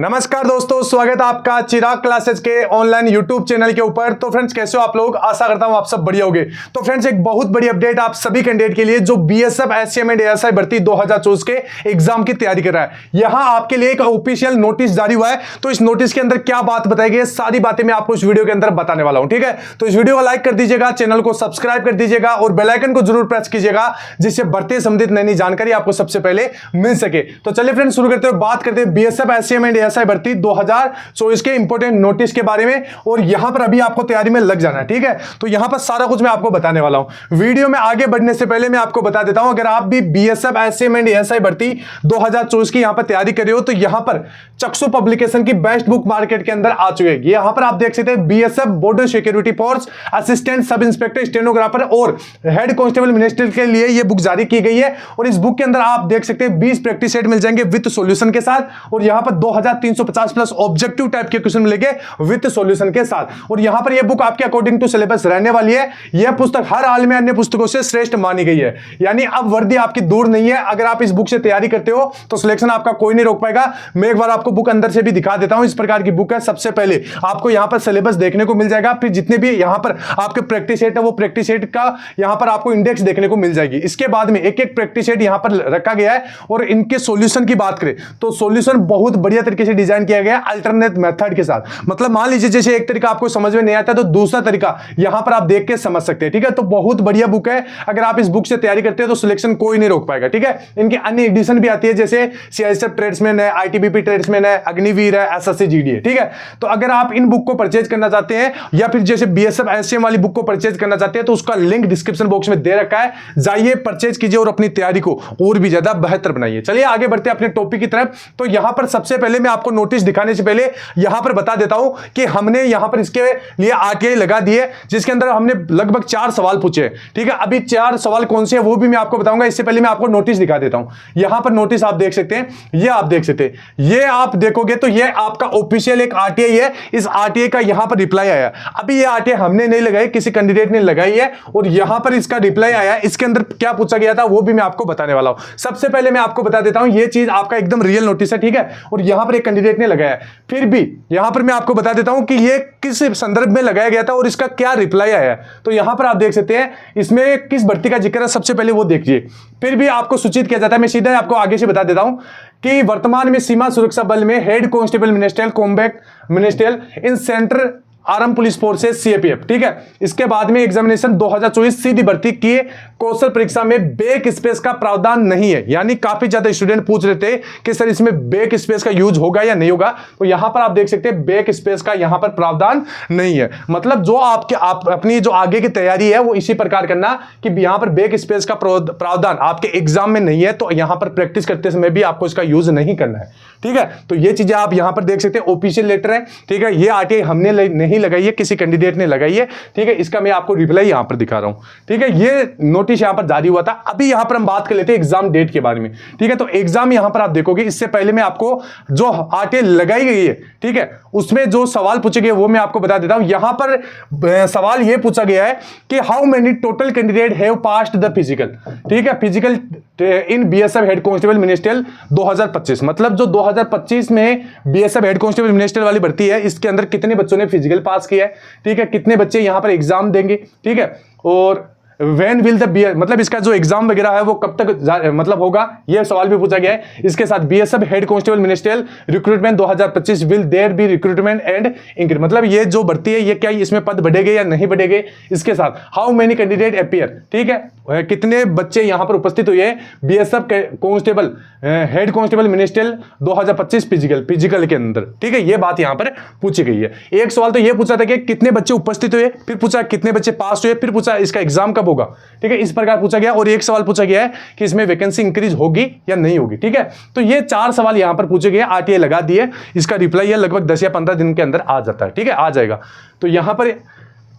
नमस्कार दोस्तों, स्वागत है आपका चिराग क्लासेस के ऑनलाइन यूट्यूब चैनल के ऊपर। तो फ्रेंड्स, कैसे हो आप लोग? आशा करता हूं आप सब बढ़िया होंगे। तो फ्रेंड्स, एक बहुत बड़ी अपडेट आप सभी कैंडिडेट के लिए जो बीएसएफ एससीएम एंड एएसआई भर्ती 2024 के एग्जाम की तैयारी कर रहा है। यहां आपके लिए एक ऑफिशियल नोटिस जारी हुआ है। तो इस नोटिस के अंदर क्या बात बताई गई, सारी बातें मैं आपको इस वीडियो के अंदर बताने वाला हूं। ठीक है, तो इस वीडियो को लाइक कर दीजिएगा, चैनल को सब्सक्राइब कर दीजिएगा और बेल आइकन को जरूर प्रेस कीजिएगा, जिससे भर्ती संबंधित नई जानकारी आपको सबसे पहले मिल सके। तो चलिए फ्रेंड्स, शुरू करते हुए बात करते हैं बीएसएफ एससीएम एंड एएसआई भर्ती 2024 के इंपॉर्टेंट नोटिस के बारे में। और यहां पर अभी आपको तैयारी में लग जाना है। ठीक है, तो यहां पर सारा कुछ मैं आपको बताने वाला हूं। वीडियो में आगे बढ़ने से पहले मैं आपको बता देता हूं, अगर आप भी बीएसएफ एससीएम एंड एएसआई भर्ती 2024 की यहां पर तैयारी कर रहे हो, तो यहां पर चक्षु पब्लिकेशन की बेस्ट बुक मार्केट के अंदर आ चुकी है। यहां पर आप देख सकते हैं BSF border security force assistant sub inspector stenographer और हेड कांस्टेबल मिनिस्टर के लिए यह बुक जारी की गई है। और इस बुक के अंदर आप देख सकते हैं 20 प्रैक्टिस सेट मिल जाएंगे विद सॉल्यूशन के साथ। और यहां पर 2350 प्लस ऑब्जेक्टिव टाइप के क्वेश्चन मिलेंगे विद सॉल्यूशन के साथ। और यहां पर यह बुक आपके अकॉर्डिंग टू सिलेबस रहने वाली है। यह पुस्तक हर हाल में अन्य पुस्तकों से श्रेष्ठ मानी गई है। यानी अब वर्दी आपकी दूर नहीं है। अगर आप इस बुक से तैयारी करते हो तो सिलेक्शन आपका कोई नहीं रोक पाएगा। मैं एक बार आपको बुक अंदर से भी दिखा देता हूं। इस प्रकार की बुक है। सबसे पहले आपको यहां पर सिलेबस देखने को मिल जाएगा, फिर जितने भी यहां पर आपके प्रैक्टिस सेट है वो प्रैक्टिस सेट का यहां पर आपको इंडेक्स देखने को मिल जाएगी। इसके बाद में एक एक प्रैक्टिस सेट यहां पर रखा गया है। और इनके सॉल्यूशन की बात करें तो सॉल्यूशन बहुत बढ़िया तरीके से डिजाइन किया गया है अल्टरनेट मेथड के साथ। मतलब मान लीजिए जैसे एक तरीका आपको समझ में नहीं आता तो दूसरा तरीका यहां पर आप देख के समझ सकते हैं। ठीक है, तो बहुत बढ़िया बुक है। अगर आप इस बुक से तैयारी करते हैं तो सिलेक्शन कोई नहीं रोक पाएगा। ठीक है, इनकी अन्य एडिशन भी आती है, जैसे सीआईएसएफ ट्रेड्समैन है, आईटीबीपी ट्रेड्समैन है, अग्निवीर है, एसएससी जीडी है। ठीक है, तो अगर आप इन बुक को परचेज करना चाहते हैं या फिर जैसे बीएसएफ एससीएम वाली बुक को परचेज करना चाहते हैं तो उसका लिंक डिस्क्रिप्शन बॉक्स में दे रखा है। जाइए, परचेज कीजिए और अपनी तैयारी को और भी ज्यादा बेहतर बनाइए। चलिए आगे बढ़ते हैं अपने टॉपिक की तरफ। तो यहां पर सबसे पहले मैं आपको नोटिस दिखाने से पहले यहां पर बता देता हूं कि हमने यहां पर इसके लिए आरटीआई लगा दिए, जिसके अंदर हमने लगभग 4 सवाल पूछे। ठीक है, अभी 4 सवाल कौन से हैं वो भी मैं आपको बताऊंगा। इससे पहले मैं आपको नोटिस दिखा देता हूं। यहां पर नोटिस आप देख सकते हैं, ये आप देख सकते हैं। ये आप देखोगे तो ये आपका ऑफिशियल एक आरटीआई है। इस आरटीआई का यहां पर रिप्लाई आया। अभी ये आरटीआई हमने नहीं लगाई, किसी कैंडिडेट ने लगाई है और यहां पर इसका रिप्लाई आया। इसके अंदर क्या पूछा गया था वो भी मैं आपको बताने वाला हूं। सबसे पहले मैं आपको बता देता हूं, ये चीज आपका एकदम रियल नोटिस है। ठीक है, और यहां पर एक कैंडिडेट ने लगाया। फिर भी यहां पर मैं आपको बता देता हूं कि ये किस संदर्भ में लगाया गया था और इसका क्या रिप्लाई आया है। तो यहां पर आप देख सकते हैं इसमें किस भर्ती का जिक्र है, सबसे पहले वो देखिए। फिर भी आपको सूचित किया जाता है, मैं सीधा आपको आगे से बता देता हूं कि वर्तमान में सीमा सुरक्षा बल में head constable ministerial combat ministerial in centre arm police forces CAPF. ठीक है, इसके बाद में एग्जामिनेशन 2024 सीधी भर्ती की कौशल परीक्षा में बैक स्पेस का प्रावधान नहीं है। यानी काफी ज्यादा स्टूडेंट पूछ रहे थे कि सर इसमें बैक स्पेस का यूज होगा या नहीं होगा। तो यहां पर आप देख सकते हैं बैक स्पेस का यहां पर प्रावधान नहीं है। मतलब जो आप अपनी जो आगे की तैयारी है वो इसी प्रकार करना कि यहां पर बैक स्पेस का प्रावधान आपके एग्जाम में नहीं है, तो यहां पर प्रैक्टिस करते समय भी आपको इसका यूज नहीं करना है। ठीक है, तो ये चीजें आप यहां पर देख सकते हैं। ऑफिशियल लेटर है। ठीक है, ये आरटीआई हमने नहीं लगाई है, किसी कैंडिडेट ने लगाई है। ठीक है, इसका मैं आपको रिप्लाई यहां पर दिखा रहा हूं। ठीक है, ये नोटिस यहां पर जारी हुआ था। अभी यहां पर हम बात कर लेते हैं एग्जाम डेट के बारे में। ठीक है, तो एग्जाम यहां पर आप देखोगे, इससे पहले मैं आपको जो आरटीआई लगाई गई है, ठीक है, उसमें जो सवाल पूछे गए वो मैं आपको बता देता हूं। यहां पर सवाल यह पूछा गया है कि how many total candidate have passed the physical. ठीक है, फिजिकल इन बीएसएफ हेड कांस्टेबल मिनिस्ट्रियल 2025। मतलब जो 2025 में बीएसएफ हेड कांस्टेबल मिनिस्ट्रियल वाली भर्ती है, इसके अंदर कितने बच्चों ने फिजिकल पास किया है। ठीक है, कितने बच्चे यहां पर एग्जाम देंगे। ठीक है, और When will the मतलब इसका जो एग्जाम वगैरह है वो कब तक मतलब होगा, ये सवाल भी पूछा गया है। इसके साथ BSF head constable ministerial recruitment 2025 will there be recruitment and increase. मतलब ये जो भर्ती है ये क्या इसमें पद बढ़ेंगे या नहीं बढ़ेंगे। इसके साथ हाउ मेनी कैंडिडेट अपीयर। ठीक है, कितने बच्चे यहां पर उपस्थित हुए हैं BSF constable head constable ministerial 2025 physical के अंदर। ठीक है, ये बात यहां पर पूछी गई है। एक सवाल तो ये पूछा था कि कितने बच्चे उपस्थित हुए, फिर पूछा कितने बच्चे पास हुए, फिर पूछा इसका एग्जाम कब होगा। ठीक है, इस प्रकार पूछा गया। और एक सवाल पूछा गया है कि इसमें वैकेंसी इंक्रीज होगी या नहीं होगी। ठीक है, तो ये 4 सवाल यहां पर पूछे गए, आरटीआई लगा दिए। इसका रिप्लाई लगभग 10 या 15 दिन के अंदर आ जाता है। ठीक है, आ जाएगा। तो यहां पर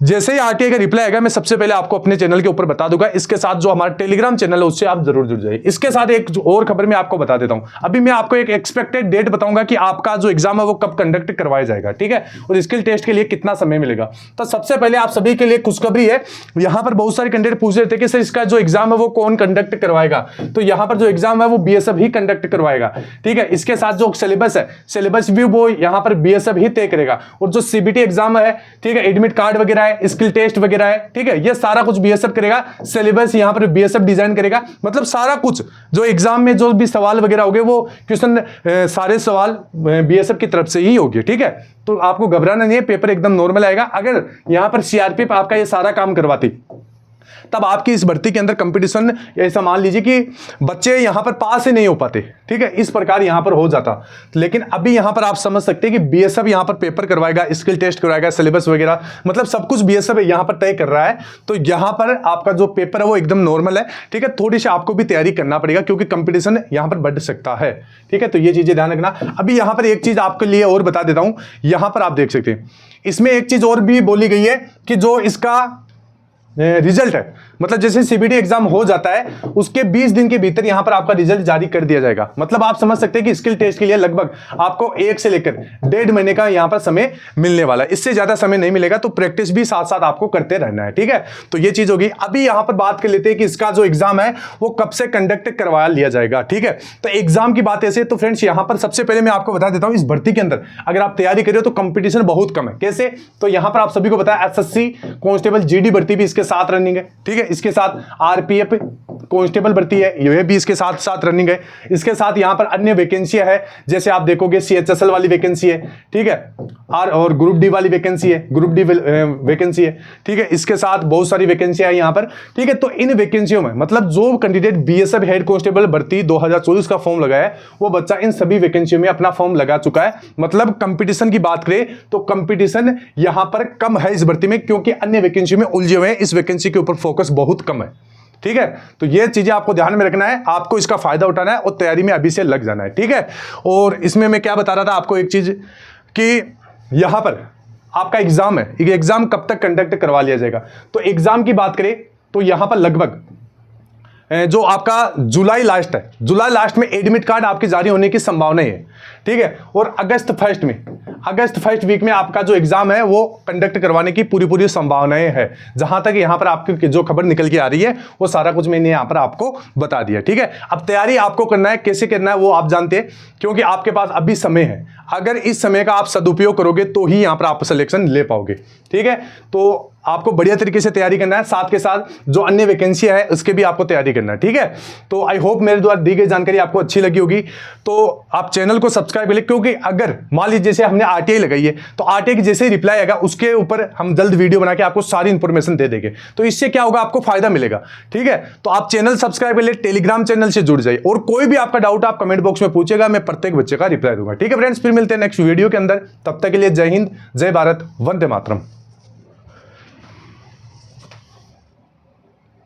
जैसे ही आरटीआई का रिप्लाई आएगा मैं सबसे पहले आपको अपने चैनल के ऊपर बता दूंगा। इसके साथ जो हमारा टेलीग्राम चैनल है उससे आप जरूर जुड़ जाइए। इसके साथ एक और खबर मैं आपको बता देता हूं। अभी मैं आपको एक एक्सपेक्टेड डेट बताऊंगा कि आपका जो एग्जाम है वो कब कंडक्ट करवाया जाएगा, ठीक है, और स्किल टेस्ट के लिए कितना समय मिलेगा। तो सबसे पहले आप सभी के लिए खुशखबरी है, यहां पर बहुत सारे कैंडिडेट पूछ रहे थे कि सर इसका जो एग्जाम है वो कौन कंडक्ट करवाएगा। तो यहां पर जो एग्जाम है वो बीएसएफ ही कंडक्ट करवाएगा, ठीक है। इसके साथ जो सिलेबस है, सिलेबस भी वो यहां पर बीएसएफ ही तय करेगा। और जो सीबीटी एग्जाम है, ठीक है, एडमिट कार्ड वगैरह है, स्किल टेस्ट वगैरह है, ठीक है, ये सारा कुछ बीएसएफ करेगा। सिलेबस यहां पर बीएसएफ डिजाइन करेगा। मतलब सारा कुछ जो एग्जाम में जो भी सवाल वगैरह होंगे वो क्वेश्चन सारे सवाल बीएसएफ की तरफ से ही होंगे, ठीक है। तो आपको घबराना नहीं है, पेपर एकदम नॉर्मल आएगा। अगर यहां पर सीआरपीएफ आपका ये सारा काम करवाती तब आपकी इस भर्ती के अंदर कंपटीशन ऐसा मान लीजिए कि बच्चे यहां पर पास ही नहीं हो पाते, ठीक है, इस प्रकार यहां पर हो जाता। लेकिन अभी यहां पर आप समझ सकते हैं कि बीएसएफ यहां पर पेपर करवाएगा, स्किल टेस्ट करवाएगा, सिलेबस वगैरह, मतलब सब कुछ बीएसएफ यहां पर तय कर रहा है। तो यहां पर आपका जो पेपर है वो एकदम नॉर्मल है, ठीक है। थोड़ी सी आपको भी तैयारी करना पड़ेगा क्योंकि कंपटीशन यहां पर बढ़ सकता है, ठीक है। तो ये चीजें ध्यान रखना। अभी यहां पर एक चीज आपके लिए और बता देता हूं, यहां पर आप देख सकते हैं इसमें एक चीज और भी बोली गई है कि जो इसका रिजल्ट है, मतलब जैसे सीबीटी एग्जाम हो जाता है उसके 20 दिन के भीतर यहां पर आपका रिजल्ट जारी कर दिया जाएगा। मतलब आप समझ सकते हैं कि स्किल टेस्ट के लिए लगभग आपको 1 से लेकर 1.5 महीने का यहां पर समय मिलने वाला है। इससे ज्यादा समय नहीं मिलेगा, तो प्रैक्टिस भी साथ साथ आपको करते रहना है, ठीक है। तो ये चीज होगी। अभी यहां पर बात कर लेते हैं कि इसका जो एग्जाम है वो कब से कंडक्ट करवा लिया जाएगा, ठीक है। तो एग्जाम की बात ऐसे, तो फ्रेंड्स यहां पर सबसे पहले मैं आपको बता देता हूं, इस भर्ती के अंदर अगर आप तैयारी कर रहे हो तो कंपटीशन बहुत कम है। कैसे? तो यहां पर आप सभी को बताया एसएससी कांस्टेबल जीडी भर्ती भी इसके साथ रनिंग है, ठीक है। इसके साथ आरपीएफ कांस्टेबल भर्ती है, ये भी इसके साथ साथ रनिंग है। इसके साथ यहां पर अन्य वैकेंसियां है, जैसे आप देखोगे सीएचएसएल वाली वैकेंसी है, ठीक है, और ग्रुप डी वाली वैकेंसी है, ग्रुप डी वैकेंसी है, ठीक है। इसके साथ बहुत सारी वैकेंसियां है यहां पर, ठीक है। तो इन वैकेंसियों में मतलब जो कैंडिडेट बीएसएफ हेड कांस्टेबल भर्ती 2024 का फॉर्म लगाया है वो बच्चा इन सभी वैकेंसियों में अपना फॉर्म लगा चुका है। मतलब कंपटीशन की बात करें तो कंपटीशन यहां पर कम है इस भर्ती में, क्योंकि अन्य वैकेंसी में उलझे हुए हैं, इस वैकेंसी के ऊपर फोकस बहुत कम है, ठीक है। तो ये चीजें आपको ध्यान में रखना है, आपको इसका फायदा उठाना है और तैयारी में अभी से लग जाना है, ठीक है। और इसमें मैं क्या बता रहा था आपको एक चीज कि यहां पर आपका एग्जाम है, एग्जाम कब तक कंडक्ट करवा लिया जाएगा। तो एग्जाम की बात करें तो यहां पर लगभग जो आपका जुलाई लास्ट है, जुलाई लास्ट में एडमिट कार्ड आपके जारी होने की संभावना है, ठीक है। और अगस्त फर्स्ट वीक में आपका जो एग्जाम है वो कंडक्ट करवाने की पूरी संभावनाएं है। जहां तक यहां पर आपकी जो खबर निकल के आ रही है वो सारा कुछ मैंने यहां पर आपको बता दिया, ठीक है। अब तैयारी आपको करना है, कैसे करना है वो आप जानते हैं, क्योंकि आपके पास अभी समय है। अगर इस समय का आप सदुपयोग करोगे तो ही यहां पर आप सिलेक्शन ले पाओगे, ठीक है। तो आपको बढ़िया तरीके से तैयारी करना है, साथ के साथ जो अन्य वैकेंसी है उसके भी आपको तैयारी करना है, ठीक है। तो आई होप मेरे द्वारा दी गई जानकारी आपको अच्छी लगी होगी। तो आप चैनल को सब्सक्राइब कर ले, क्योंकि अगर मान लीजिए जैसे हमने आरटीआई लगाई है तो आरटीआई की जैसे ही रिप्लाई आएगा उसके ऊपर हम जल्द वीडियो बना के आपको सारी इंफॉर्मेशन दे देंगे। तो इससे क्या होगा, आपको फायदा मिलेगा, ठीक है। तो आप चैनल सब्सक्राइब कर ले, टेलीग्राम चैनल से जुड़ जाइए, और कोई भी आपका डाउट आप कमेंट बॉक्स में पूछेगा, मैं प्रत्येक बच्चे का रिप्लाई दूंगा, ठीक है फ्रेंड्स। फिर मिलते हैं नेक्स्ट वीडियो के अंदर, तब तक के लिए जय हिंद, जय भारत, वंदे मातरम।